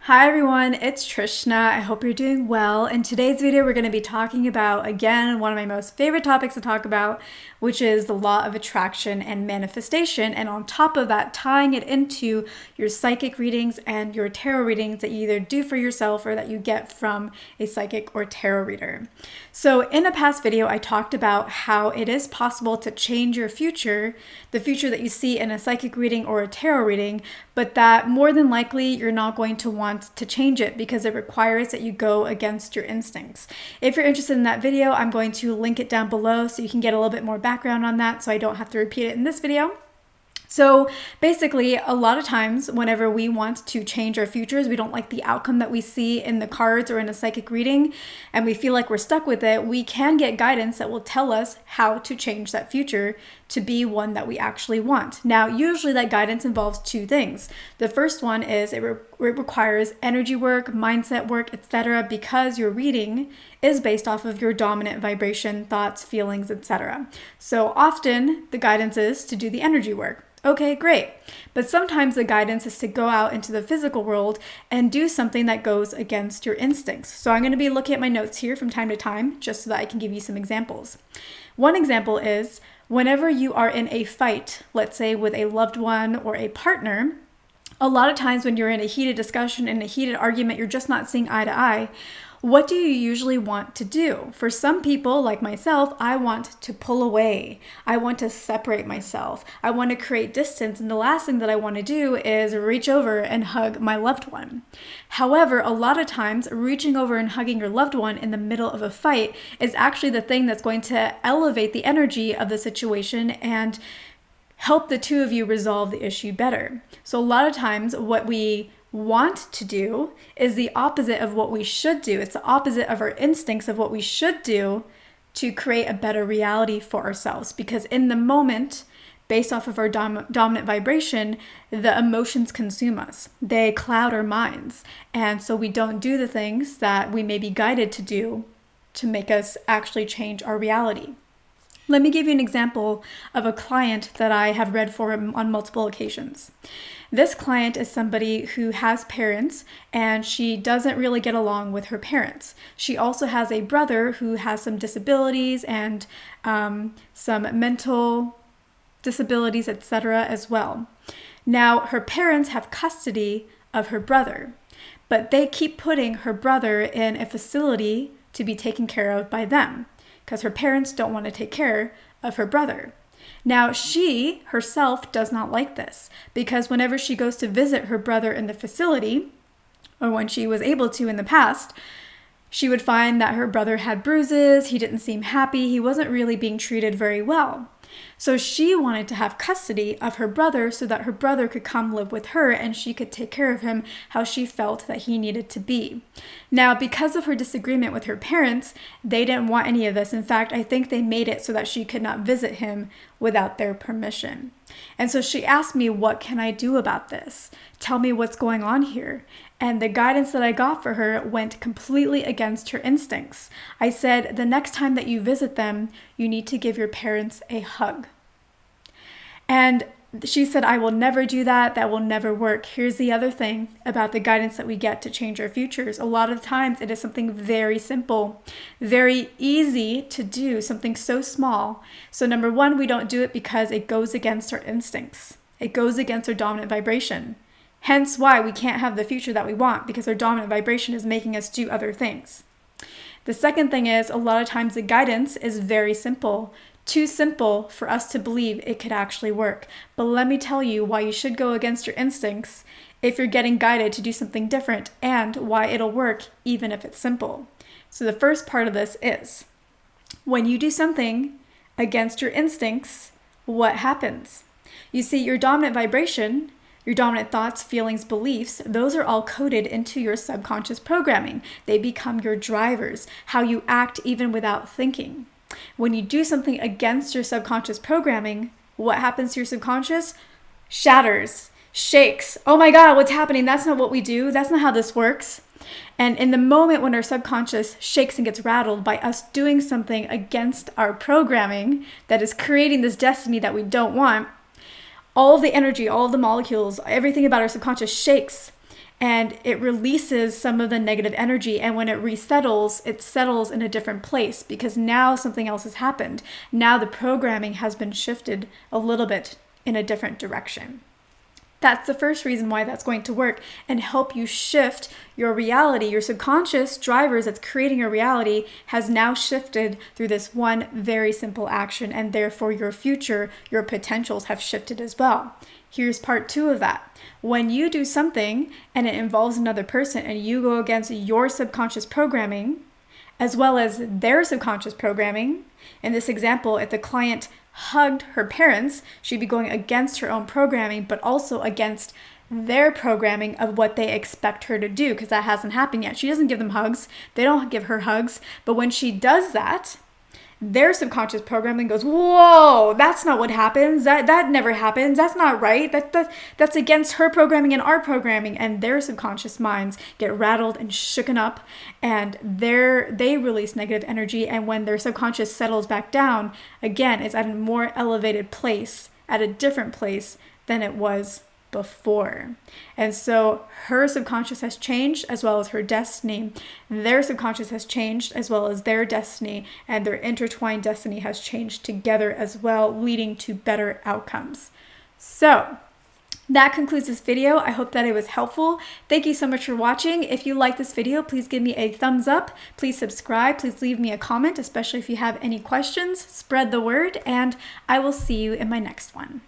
Hi everyone, it's Trishna. I hope you're doing well. In today's video, we're going to be talking about, again, one of my most favorite topics to talk about, which is the law of attraction and manifestation. And on top of that, tying it into your psychic readings and your tarot readings that you either do for yourself or that you get from a psychic or tarot reader. So in a past video, I talked about how it is possible to change your future, the future that you see in a psychic reading or a tarot reading, but that more than likely you're not going to want to change it because it requires that you go against your instincts. If you're interested in that video, I'm going to link it down below so you can get a little bit more background on that so I don't have to repeat it in this video. So basically, a lot of times whenever we want to change our futures, we don't like the outcome that we see in the cards or in a psychic reading, and we feel like we're stuck with it, we can get guidance that will tell us how to change that future to be one that we actually want. Now, usually that guidance involves two things. The first one is it requires energy work, mindset work, etc., because your reading is based off of your dominant vibration, thoughts, feelings, etc. So often the guidance is to do the energy work. Okay, great. But sometimes the guidance is to go out into the physical world and do something that goes against your instincts. So I'm going to be looking at my notes here from time to time just so that I can give you some examples. One example is whenever you are in a fight, let's say with a loved one or a partner, a lot of times when you're in a heated discussion, in a heated argument, you're just not seeing eye to eye. What do you usually want to do? For some people, like myself, I want to pull away. I want to separate myself. I want to create distance. And the last thing that I want to do is reach over and hug my loved one. However, a lot of times, reaching over and hugging your loved one in the middle of a fight is actually the thing that's going to elevate the energy of the situation and help the two of you resolve the issue better. So a lot of times, what we want to do is the opposite of what we should do. It's the opposite of our instincts of what we should do to create a better reality for ourselves. Because in the moment, based off of our dominant vibration, the emotions consume us. They cloud our minds. And so we don't do the things that we may be guided to do to make us actually change our reality. Let me give you an example of a client that I have read for on multiple occasions. This client is somebody who has parents and she doesn't really get along with her parents. She also has a brother who has some disabilities and some mental disabilities, etc. as well. Now, her parents have custody of her brother, but they keep putting her brother in a facility to be taken care of by them, because her parents don't want to take care of her brother. Now, she herself does not like this because whenever she goes to visit her brother in the facility, or when she was able to in the past, she would find that her brother had bruises, he didn't seem happy, he wasn't really being treated very well. So she wanted to have custody of her brother so that her brother could come live with her and she could take care of him how she felt that he needed to be. Now, because of her disagreement with her parents, they didn't want any of this. In fact, I think they made it so that she could not visit him without their permission. And so she asked me, what can I do about this? Tell me what's going on here. And the guidance that I got for her went completely against her instincts. I said, the next time that you visit them, you need to give your parents a hug. And she said, I will never do that. That will never work. Here's the other thing about the guidance that we get to change our futures. A lot of times it is something very simple, very easy to do, something so small. So number one, we don't do it because it goes against our instincts. It goes against our dominant vibration. Hence why we can't have the future that we want, because our dominant vibration is making us do other things. The second thing is, a lot of times the guidance is very simple, too simple for us to believe it could actually work. But let me tell you why you should go against your instincts if you're getting guided to do something different, and why it'll work even if it's simple. So the first part of this is, when you do something against your instincts, what happens? You see, your dominant vibration, your dominant thoughts, feelings, beliefs, those are all coded into your subconscious programming. They become your drivers, how you act even without thinking. When you do something against your subconscious programming, what happens to your subconscious? Shatters, shakes. Oh my God, what's happening? That's not what we do. That's not how this works. And in the moment when our subconscious shakes and gets rattled by us doing something against our programming that is creating this destiny that we don't want, all of the energy, all of the molecules, everything about our subconscious shakes and it releases some of the negative energy. And when it resettles, it settles in a different place because now something else has happened. Now the programming has been shifted a little bit in a different direction. That's the first reason why that's going to work and help you shift your reality. Your subconscious drivers that's creating your reality has now shifted through this one very simple action, and therefore your future, your potentials have shifted as well. Here's part 2 of that. When you do something and it involves another person and you go against your subconscious programming, as well as their subconscious programming, in this example, if the client hugged her parents, she'd be going against her own programming, but also against their programming of what they expect her to do, because that hasn't happened yet. She doesn't give them hugs. They don't give her hugs. But when she does that, their subconscious programming goes, whoa, that's not what happens. That never happens. That's not right. That's against her programming and our programming. And their subconscious minds get rattled and shooken up, and they release negative energy. And when their subconscious settles back down, again, it's at a more elevated place, at a different place than it was before. And so her subconscious has changed as well as her destiny. Their subconscious has changed as well as their destiny, and their intertwined destiny has changed together as well, leading to better outcomes. So that concludes this video. I hope that it was helpful. Thank you so much for watching. If you like this video, please give me a thumbs up. Please subscribe. Please leave me a comment, especially if you have any questions. Spread the word, and I will see you in my next one.